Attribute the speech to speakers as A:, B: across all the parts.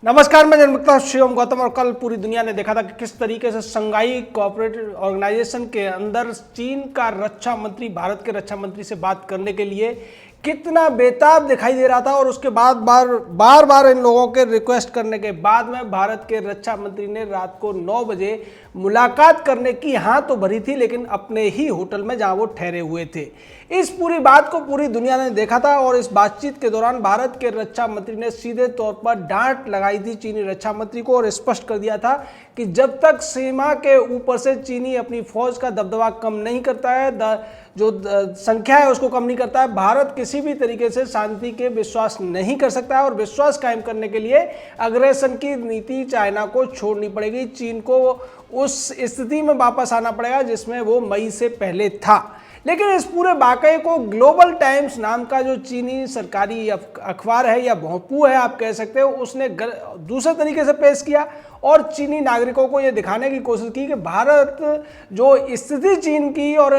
A: नमस्कार, मैं जनमुक्ता शिवम गौतम। और कल पूरी दुनिया ने देखा था कि किस तरीके से शंघाई कोऑपरेटिव ऑर्गेनाइजेशन के अंदर चीन का रक्षा मंत्री भारत के रक्षा मंत्री से बात करने के लिए कितना बेताब दिखाई दे रहा था। और उसके बाद बार बार इन लोगों के रिक्वेस्ट करने के बाद में भारत के रक्षा मंत्री ने रात को 9 बजे मुलाकात करने की हाँ तो भरी थी, लेकिन अपने ही होटल में जहां वो ठहरे हुए थे। इस पूरी बात को पूरी दुनिया ने देखा था और इस बातचीत के दौरान भारत के रक्षा मंत्री ने सीधे तौर पर डांट लगाई थी चीनी रक्षा मंत्री को और स्पष्ट कर दिया था कि जब तक सीमा के ऊपर से चीनी अपनी फौज का दबदबा कम नहीं करता है, जो संख्या है उसको कम नहीं करता है, भारत किसी भी तरीके से शांति के विश्वास नहीं कर सकता है। और विश्वास कायम करने के लिए अग्रेसन की नीति चाइना को छोड़नी पड़ेगी, चीन को उस स्थिति में वापस आना पड़ेगा जिसमें वो मई से पहले था। लेकिन इस पूरे वाकये को ग्लोबल टाइम्स नाम का जो चीनी सरकारी अखबार है या भोंपू है आप कह सकते हो, उसने दूसरे तरीके से पेश किया और चीनी नागरिकों को यह दिखाने की कोशिश की कि भारत जो स्थिति चीन की और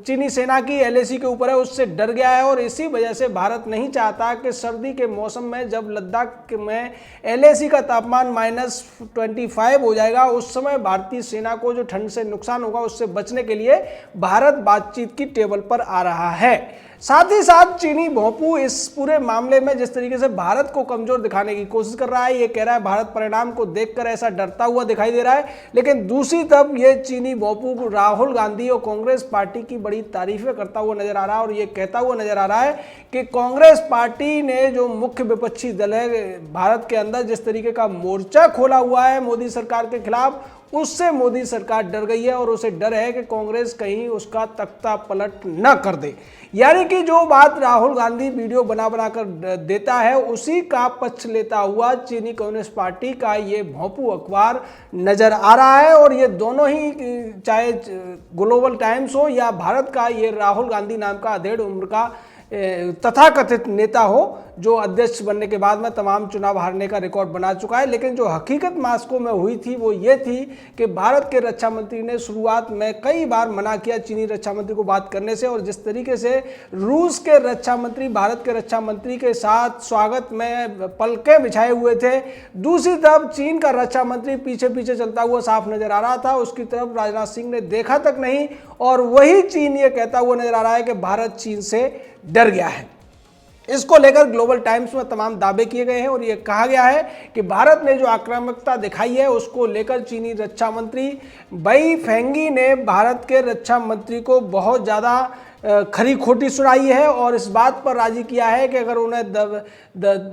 A: चीनी सेना की एलएसी के ऊपर है उससे डर गया है। और इसी वजह से भारत नहीं चाहता कि सर्दी के मौसम में जब लद्दाख में एलएसी का तापमान -25 हो जाएगा, उस समय भारतीय सेना को जो ठंड से नुकसान होगा उससे बचने के लिए भारत बातचीत की टेबल पर आ रहा है। साथ ही साथ चीनी भोंपू इस पूरे मामले में जिस तरीके से भारत को कमजोर दिखाने की कोशिश कर रहा है, ये कह रहा है भारत परिणाम को देखकर ऐसा डरता हुआ दिखाई दे रहा है। लेकिन दूसरी तरफ ये चीनी भोंपू राहुल गांधी और कांग्रेस पार्टी की बड़ी तारीफें करता हुआ नजर आ रहा है और ये कहता हुआ नजर आ रहा है कि कांग्रेस पार्टी ने जो मुख्य विपक्षी दल है भारत के अंदर जिस तरीके का मोर्चा खोला हुआ है मोदी सरकार के खिलाफ, उससे मोदी सरकार डर गई है और उसे डर है कि कांग्रेस कहीं उसका तख्ता पलट न कर दे। यानी कि जो बात राहुल गांधी वीडियो बना कर देता है उसी का पक्ष लेता हुआ चीनी कम्युनिस्ट पार्टी का ये भोंपू अखबार नजर आ रहा है। और ये दोनों ही, चाहे ग्लोबल टाइम्स हो या भारत का ये राहुल गांधी नाम का अधेड़ उम्र का तथाकथित नेता हो जो अध्यक्ष बनने के बाद में तमाम चुनाव हारने का रिकॉर्ड बना चुका है, लेकिन जो हकीकत मास्को में हुई थी वो ये थी कि भारत के रक्षा मंत्री ने शुरुआत में कई बार मना किया चीनी रक्षा मंत्री को बात करने से। और जिस तरीके से रूस के रक्षा मंत्री भारत के रक्षा मंत्री के साथ स्वागत में पलकें बिछाए हुए थे, दूसरी तरफ चीन का रक्षा मंत्री पीछे पीछे चलता हुआ साफ नजर आ रहा था। उसकी तरफ राजनाथ सिंह ने देखा तक नहीं और वही चीन ये कहता हुआ नजर आ रहा है कि भारत चीन से डर गया है। इसको लेकर ग्लोबल टाइम्स में तमाम दावे किए गए हैं और यह कहा गया है कि भारत ने जो आक्रामकता दिखाई है उसको लेकर चीनी रक्षा मंत्री बई फेंगी ने भारत के रक्षा मंत्री को बहुत ज़्यादा खरी खोटी सुनाई है और इस बात पर राजी किया है कि अगर उन्हें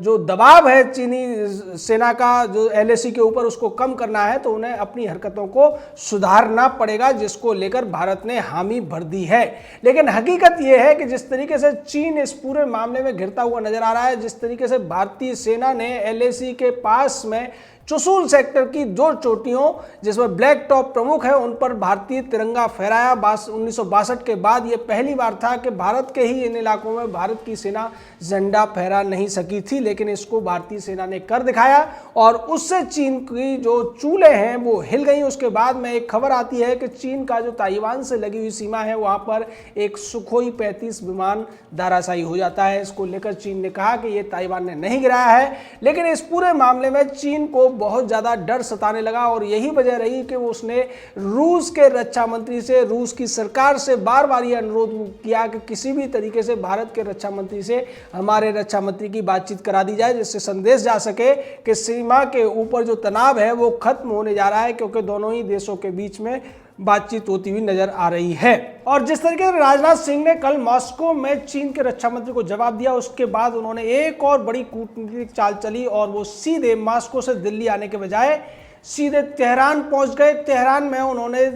A: जो दबाव है चीनी सेना का जो एलएसी के ऊपर उसको कम करना है तो उन्हें अपनी हरकतों को सुधारना पड़ेगा, जिसको लेकर भारत ने हामी भर दी है। लेकिन हकीकत यह है कि जिस तरीके से चीन इस पूरे मामले में घिरता हुआ नजर आ रहा है, जिस तरीके से भारतीय सेना ने एलएसी के पास में चुशूल सेक्टर की 2 चोटियों जिसमें ब्लैक टॉप प्रमुख है उन पर भारतीय तिरंगा फहराया। 1962 के बाद यह पहली बार था कि भारत के ही इन इलाकों में भारत की सेना झंडा फहरा नहीं सकी थी, लेकिन इसको भारतीय सेना ने कर दिखाया और उससे चीन की जो चूलें हैं वो हिल गई। उसके बाद में एक खबर आती है कि चीन का जो ताइवान से लगी हुई सीमा है वहां पर एक सुखोई 35 विमान धराशायी हो जाता है। इसको लेकर चीन ने कहा कि ये ताइवान ने नहीं गिराया है, लेकिन इस पूरे मामले में चीन को बहुत ज्यादा डर सताने लगा और यही वजह रही कि उसने रूस के रक्षा मंत्री से, रूस की सरकार से बार बार यह अनुरोध किया कि किसी भी तरीके से भारत के रक्षा मंत्री से हमारे रक्षा मंत्री की बातचीत करा दी जाए, जिससे संदेश जा सके कि सीमा के ऊपर जो तनाव है वो खत्म होने जा रहा है, क्योंकि दोनों ही देशों के बीच में बातचीत होती हुई नजर आ रही है। और जिस तरीके से राजनाथ सिंह ने कल मॉस्को में चीन के रक्षा मंत्री को जवाब दिया, उसके बाद उन्होंने एक और बड़ी कूटनीतिक चाल चली और वो सीधे मॉस्को से दिल्ली आने के बजाय सीधे तेहरान पहुंच गए। तेहरान में उन्होंने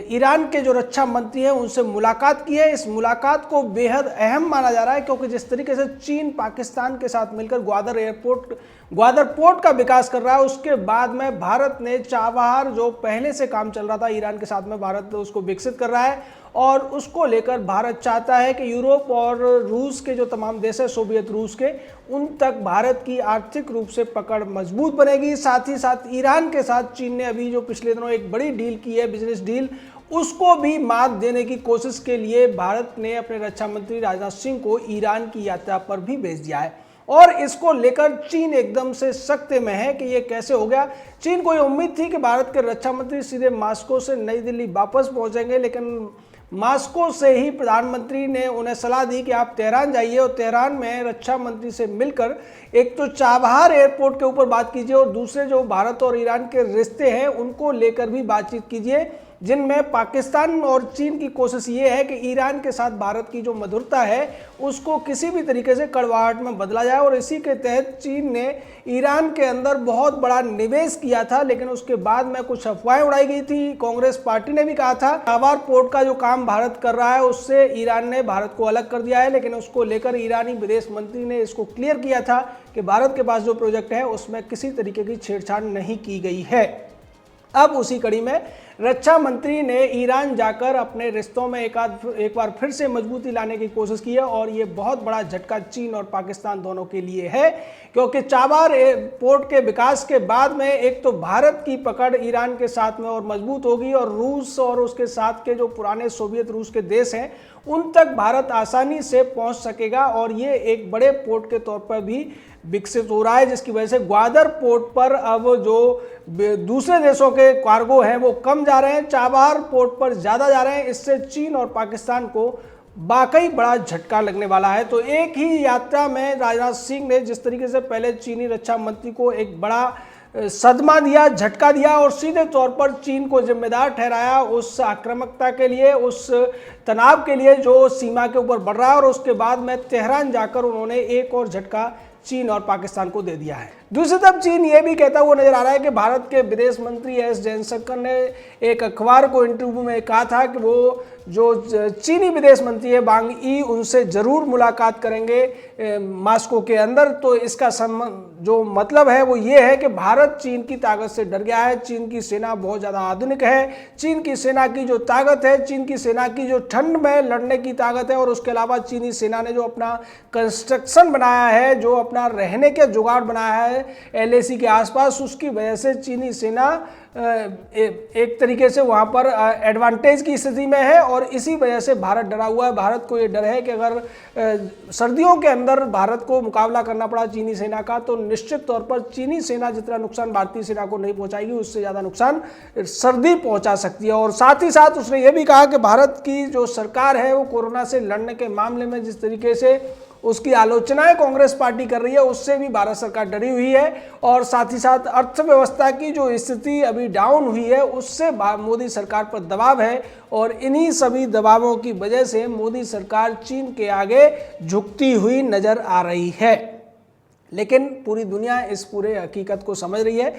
A: ईरान के जो रक्षा मंत्री हैं उनसे मुलाकात की है। इस मुलाकात को बेहद अहम माना जा रहा है क्योंकि जिस तरीके से चीन पाकिस्तान के साथ मिलकर ग्वादर पोर्ट का विकास कर रहा है, उसके बाद में भारत ने चाबहार जो पहले से काम चल रहा था ईरान के साथ में, भारत उसको विकसित कर रहा है और उसको लेकर भारत चाहता है कि यूरोप और रूस के जो तमाम देश है, सोवियत रूस के, उन तक भारत की आर्थिक रूप से पकड़ मजबूत बनेगी। साथ ही साथ ईरान के साथ चीन ने अभी जो पिछले दिनों एक बड़ी डील की है, बिजनेस डील, उसको भी मात देने की कोशिश के लिए भारत ने अपने रक्षा मंत्री राजनाथ सिंह को ईरान की यात्रा पर भी भेज दिया है। और इसको लेकर चीन एकदम से सख्ते में है कि ये कैसे हो गया। चीन को ये उम्मीद थी कि भारत के रक्षा मंत्री सीधे मॉस्को से नई दिल्ली वापस पहुंचेंगे, लेकिन मॉस्को से ही प्रधानमंत्री ने उन्हें सलाह दी कि आप तेहरान जाइए और तेहरान में रक्षा मंत्री से मिलकर एक तो चाबहार एयरपोर्ट के ऊपर बात कीजिए और दूसरे जो भारत और ईरान के रिश्ते हैं उनको लेकर भी बातचीत कीजिए, जिनमें पाकिस्तान और चीन की कोशिश ये है कि ईरान के साथ भारत की जो मधुरता है उसको किसी भी तरीके से कड़वाहट में बदला जाए। और इसी के तहत चीन ने ईरान के अंदर बहुत बड़ा निवेश किया था, लेकिन उसके बाद में कुछ अफवाहें उड़ाई गई थी। कांग्रेस पार्टी ने भी कहा था चाबहार पोर्ट का जो काम भारत कर रहा है उससे ईरान ने भारत को अलग कर दिया है, लेकिन उसको लेकर ईरानी विदेश मंत्री ने इसको क्लियर किया था कि भारत के पास जो प्रोजेक्ट है उसमें किसी तरीके की छेड़छाड़ नहीं की गई है। अब उसी कड़ी में रक्षा मंत्री ने ईरान जाकर अपने रिश्तों में एक बार फिर से मजबूती लाने की कोशिश की है और ये बहुत बड़ा झटका चीन और पाकिस्तान दोनों के लिए है, क्योंकि चाबहार पोर्ट के विकास के बाद में एक तो भारत की पकड़ ईरान के साथ में और मजबूत होगी और रूस और उसके साथ के जो पुराने सोवियत रूस के देश हैं उन तक भारत आसानी से पहुंच सकेगा और ये एक बड़े पोर्ट के तौर पर भी विकसित हो रहा है, जिसकी वजह से ग्वादर पोर्ट पर अब जो दूसरे देशों के कार्गो हैं वो कम जा रहे हैं, चाबहार पोर्ट पर ज़्यादा जा रहे हैं। इससे चीन और पाकिस्तान को वाकई बड़ा झटका लगने वाला है। तो एक ही यात्रा में राजनाथ सिंह ने जिस तरीके से पहले चीनी रक्षा मंत्री को एक बड़ा सदमा दिया, झटका दिया और सीधे तौर पर चीन को जिम्मेदार ठहराया उस आक्रामकता के लिए, उस तनाव के लिए जो सीमा के ऊपर बढ़ रहा है, और उसके बाद में तेहरान जाकर उन्होंने एक और झटका चीन और पाकिस्तान को दे दिया है। दूसरी तरफ चीन ये भी कहता हुआ नजर आ रहा है कि भारत के विदेश मंत्री एस जयशंकर ने एक अखबार को इंटरव्यू में कहा था कि वो जो चीनी विदेश मंत्री है वांग यी उनसे जरूर मुलाकात करेंगे मॉस्को के अंदर। तो इसका जो मतलब है वो ये है कि भारत चीन की ताकत से डर गया है। चीन की सेना बहुत ज़्यादा आधुनिक है, चीन की सेना की जो ताकत है, चीन की सेना की जो ठंड में लड़ने की ताकत है, और उसके अलावा चीनी सेना ने जो अपना कंस्ट्रक्शन बनाया है, जो अपना रहने के जुगाड़ बनाया है LAC के आसपास, उसकी वजह से चीनी सेना एक तरीके से वहाँ पर एडवांटेज की स्थिति में है और इसी वजह से भारत डरा हुआ है। भारत को ये डर है कि अगर सर्दियों के अंदर भारत को मुकाबला करना पड़ा चीनी सेना का तो निश्चित तौर पर चीनी सेना जितना नुकसान भारतीय सेना को नहीं पहुंचाएगी उससे ज़्यादा नुकसान सर्दी पहुंचा सकती है। और साथ ही साथ उसने ये भी कहा कि भारत की जो सरकार है वो कोरोना से लड़ने के मामले में जिस तरीके से उसकी आलोचनाएं कांग्रेस पार्टी कर रही है उससे भी भारत सरकार डरी हुई है, और साथ ही साथ अर्थव्यवस्था की जो स्थिति अभी डाउन हुई है उससे मोदी सरकार पर दबाव है, और इन्हीं सभी दबावों की वजह से मोदी सरकार चीन के आगे झुकती हुई नजर आ रही है। लेकिन पूरी दुनिया इस पूरे हकीकत को समझ रही है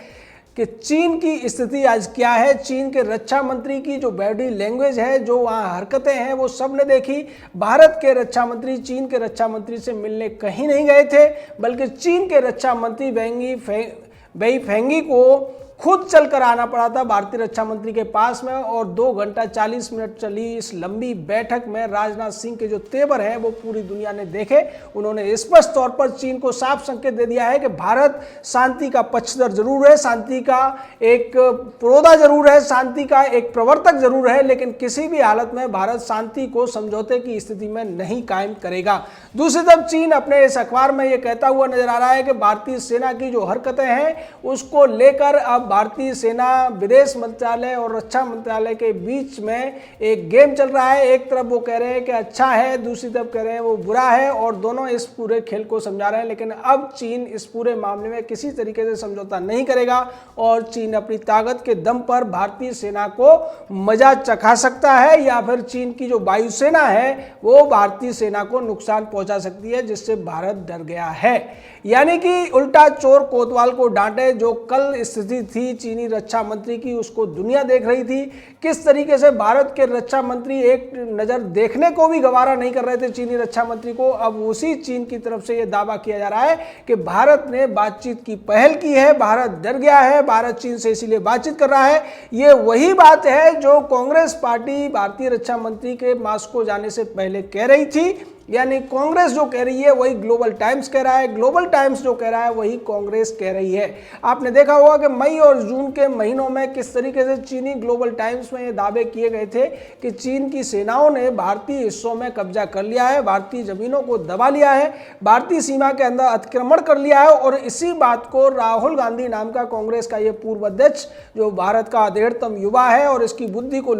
A: कि चीन की स्थिति आज क्या है। चीन के रक्षा मंत्री की जो बॉडी लैंग्वेज है, जो वहाँ हरकतें हैं, वो सब ने देखी। भारत के रक्षा मंत्री चीन के रक्षा मंत्री से मिलने कहीं नहीं गए थे, बल्कि चीन के रक्षा मंत्री वेई फेंगी को खुद चलकर आना पड़ा था भारतीय रक्षा मंत्री के पास में, और 2 घंटा 40 मिनट चली इस लंबी बैठक में राजनाथ सिंह के जो तेवर हैं वो पूरी दुनिया ने देखे। उन्होंने स्पष्ट तौर पर चीन को साफ संकेत दे दिया है कि भारत शांति का पक्षधर जरूर है, शांति का एक पुरोधा जरूर है, शांति का एक प्रवर्तक जरूर है, लेकिन किसी भी हालत में भारत शांति को समझौते की स्थिति में नहीं कायम करेगा। दूसरी तरफ चीन अपने इस अखबार में ये कहता हुआ नजर आ रहा है कि भारतीय सेना की जो हरकतें हैं उसको लेकर अब भारतीय सेना, विदेश मंत्रालय और रक्षा मंत्रालय के बीच में एक गेम चल रहा है। एक तरफ वो कह रहे हैं कि अच्छा है, दूसरी तरफ कह रहे हैं वो बुरा है, और दोनों इस पूरे खेल को समझा रहे हैं। लेकिन अब चीन इस पूरे मामले में किसी तरीके से समझौता नहीं करेगा और चीन अपनी ताकत के दम पर भारतीय सेना को मजा चखा सकता है, या फिर चीन की जो वायुसेना है वो भारतीय सेना को नुकसान पहुंचा सकती है, जिससे भारत डर गया है। यानी कि उल्टा चोर कोतवाल को डांटे, जो कल स्थिति थी चीनी रक्षा मंत्री की उसको दुनिया देख रही थी। किस तरीके से भारत के रक्षा मंत्री एक नज़र देखने को भी गवारा नहीं कर रहे थे चीनी रक्षा मंत्री को, अब उसी चीन की तरफ से यह दावा किया जा रहा है कि भारत ने बातचीत की पहल की है, भारत डर गया है, भारत चीन से इसीलिए बातचीत कर रहा है। ये वही बात है जो कांग्रेस पार्टी भारतीय रक्षा मंत्री के मॉस्को जाने से पहले कह रही थी, यानी कांग्रेस जो कह रही है वही ग्लोबल टाइम्स कह रहा है, ग्लोबल टाइम्स जो कह रहा है वही कांग्रेस कह रही है। आपने देखा होगा कि मई और जून के महीनों में किस तरीके से चीनी ग्लोबल टाइम्स में ये दावे किए गए थे कि चीन की सेनाओं ने भारतीय हिस्सों में कब्जा कर लिया है, भारतीय जमीनों को दबा लिया है, भारतीय सीमा के अंदर अतिक्रमण कर लिया है। और इसी बात को राहुल गांधी नाम का कांग्रेस का ये पूर्व अध्यक्ष, जो भारत का अधेड़तम युवा है और इसकी बुद्धि को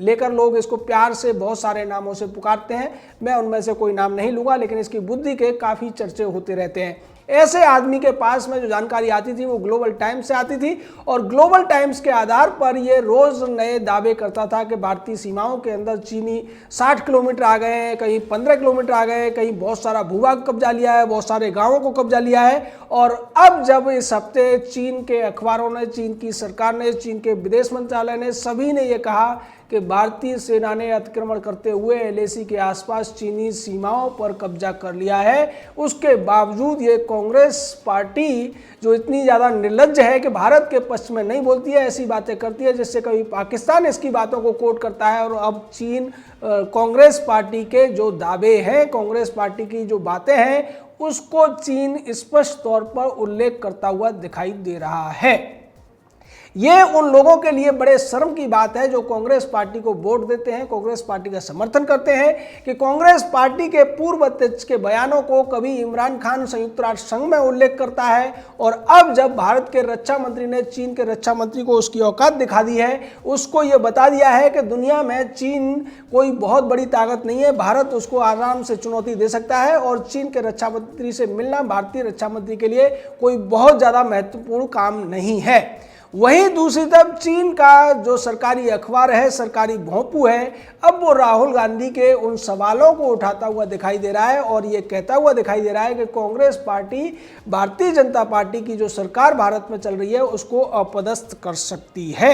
A: लेकर लोग इसको प्यार से बहुत सारे नामों से पुकारते हैं, मैं उनमें से कोई नाम नहीं लूंगा, लेकिन इसकी बुद्धि के काफी चर्चे होते रहते हैं। ऐसे आदमी के पास में जो जानकारी आती थी वो ग्लोबल टाइम्स से आती थी और ग्लोबल टाइम्स के आधार पर ये रोज नए दावे करता था कि भारतीय सीमाओं के अंदर चीनी 60 किलोमीटर आ गए हैं, कहीं 15 किलोमीटर आ गए, कहीं बहुत सारा भूभाग कब्जा लिया है, बहुत सारे गांवों को कब्जा लिया है। और अब जब इस हफ्ते चीन के अखबारों ने, चीन की सरकार ने, चीन के विदेश मंत्रालय ने, सभी ने ये कहा कि भारतीय सेना ने अतिक्रमण करते हुए एलएसी के आसपास चीनी सीमाओं पर कब्जा कर लिया है, उसके बावजूद ये कांग्रेस पार्टी जो इतनी ज़्यादा निर्लज्ज है कि भारत के पक्ष में नहीं बोलती है, ऐसी बातें करती है जिससे कभी पाकिस्तान इसकी बातों को कोट करता है। और अब चीन कांग्रेस पार्टी के जो दावे हैं, कांग्रेस पार्टी की जो बातें हैं, उसको चीन स्पष्ट तौर पर उल्लेख करता हुआ दिखाई दे रहा है। ये उन लोगों के लिए बड़े शर्म की बात है जो कांग्रेस पार्टी को वोट देते हैं, कांग्रेस पार्टी का समर्थन करते हैं, कि कांग्रेस पार्टी के पूर्व अध्यक्ष के बयानों को कभी इमरान खान संयुक्त राष्ट्र संघ में उल्लेख करता है और अब जब भारत के रक्षा मंत्री ने चीन के रक्षा मंत्री को उसकी औकात दिखा दी है, उसको ये बता दिया है कि दुनिया में चीन कोई बहुत बड़ी ताकत नहीं है, भारत उसको आराम से चुनौती दे सकता है और चीन के रक्षा मंत्री से मिलना भारतीय रक्षा मंत्री के लिए कोई बहुत ज़्यादा महत्वपूर्ण काम नहीं है। वहीं दूसरी तरफ चीन का जो सरकारी अखबार है, सरकारी भोंपू है, अब वो राहुल गांधी के उन सवालों को उठाता हुआ दिखाई दे रहा है और ये कहता हुआ दिखाई दे रहा है कि कांग्रेस पार्टी भारतीय जनता पार्टी की जो सरकार भारत में चल रही है उसको अपदस्थ कर सकती है।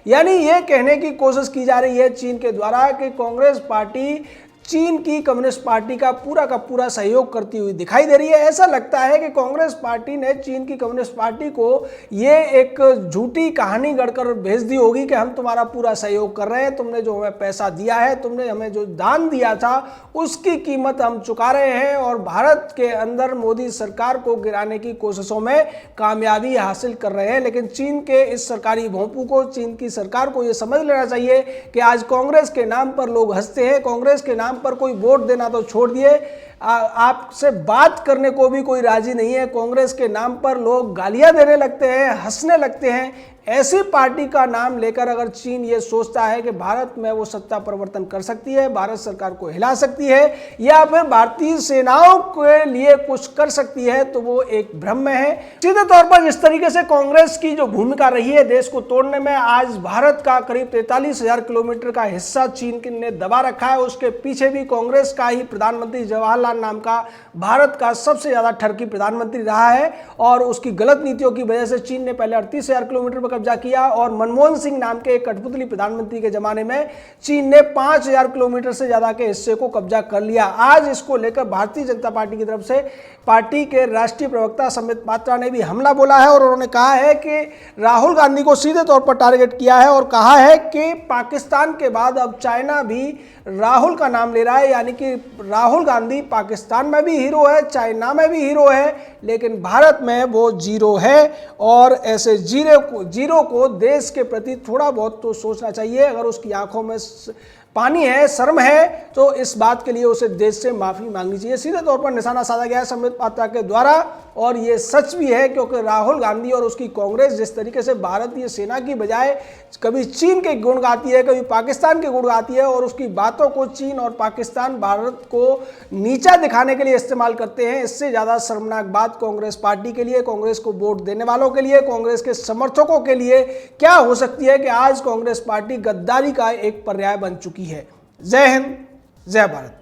A: यानी ये कहने की कोशिश की जा रही है चीन के द्वारा कि कांग्रेस पार्टी चीन की कम्युनिस्ट पार्टी का पूरा सहयोग करती हुई दिखाई दे रही है। ऐसा लगता है कि कांग्रेस पार्टी ने चीन की कम्युनिस्ट पार्टी को ये एक झूठी कहानी गढ़कर भेज दी होगी कि हम तुम्हारा पूरा सहयोग कर रहे हैं, तुमने जो हमें पैसा दिया है, तुमने हमें जो दान दिया था उसकी कीमत हम चुका रहे हैं और भारत के अंदर मोदी सरकार को गिराने की कोशिशों में कामयाबी हासिल कर रहे हैं। लेकिन चीन के इस सरकारी भोंपू को, चीन की सरकार को ये समझ लेना चाहिए कि आज कांग्रेस के नाम पर लोग हंसते हैं, कांग्रेस के नाम पर कोई वोट देना तो छोड़ दिए, आपसे बात करने को भी कोई राजी नहीं है। कांग्रेस के नाम पर लोग गालियां देने लगते हैं, हंसने लगते हैं। ऐसी पार्टी का नाम लेकर अगर चीन ये सोचता है कि भारत में वो सत्ता परिवर्तन कर सकती है, भारत सरकार को हिला सकती है या फिर भारतीय सेनाओं के लिए कुछ कर सकती है, तो वो एक भ्रम में है। सीधे तौर पर जिस तरीके से कांग्रेस की जो भूमिका रही है देश को तोड़ने में, आज भारत का करीब 43,000 किलोमीटर का हिस्सा चीन ने दबा रखा है। उसके पीछे भी कांग्रेस का ही प्रधानमंत्री जवाहरलाल नाम का भारत का सबसे ज्यादा ठरकी प्रधानमंत्री रहा है और उसकी गलत नीतियों की वजह से चीन ने पहले 38,000 किलोमीटर पर कब्जा किया और मनमोहन सिंह नाम के एक कठपुतली प्रधानमंत्री के जमाने में चीन ने 5,000 किलोमीटर से ज्यादा के हिस्से को कब्जा कर लिया। आज इसको लेकर भारतीय जनता पार्टी की तरफ से पार्टी के राष्ट्रीय प्रवक्ता संबित पात्रा ने भी हमला बोला है और उन्होंने कहा है कि राहुल गांधी को सीधे तौर पर टारगेट किया है और कहा है कि पाकिस्तान के बाद अब चाइना भी राहुल का नाम ले रहा है, यानी कि राहुल गांधी पाकिस्तान में भी हीरो है, चाइना में भी हीरो है, लेकिन भारत में वो जीरो है। और ऐसे जीरो को देश के प्रति थोड़ा बहुत तो सोचना चाहिए। अगर उसकी आंखों में पानी है, शर्म है, तो इस बात के लिए उसे देश से माफी मांगनी चाहिए। सीधे तौर पर निशाना साधा गया है संबित पात्रा के द्वारा और ये सच भी है क्योंकि राहुल गांधी और उसकी कांग्रेस जिस तरीके से भारतीय सेना की बजाय कभी चीन के गुण गाती है, कभी पाकिस्तान के गुण गाती है और उसकी बातों को चीन और पाकिस्तान भारत को नीचा दिखाने के लिए इस्तेमाल करते हैं, इससे ज़्यादा शर्मनाक बात कांग्रेस पार्टी के लिए, कांग्रेस को वोट देने वालों के लिए, कांग्रेस के समर्थकों के लिए क्या हो सकती है कि आज कांग्रेस पार्टी गद्दारी का एक पर्याय बन चुकी है। जय हिंद, जय भारत।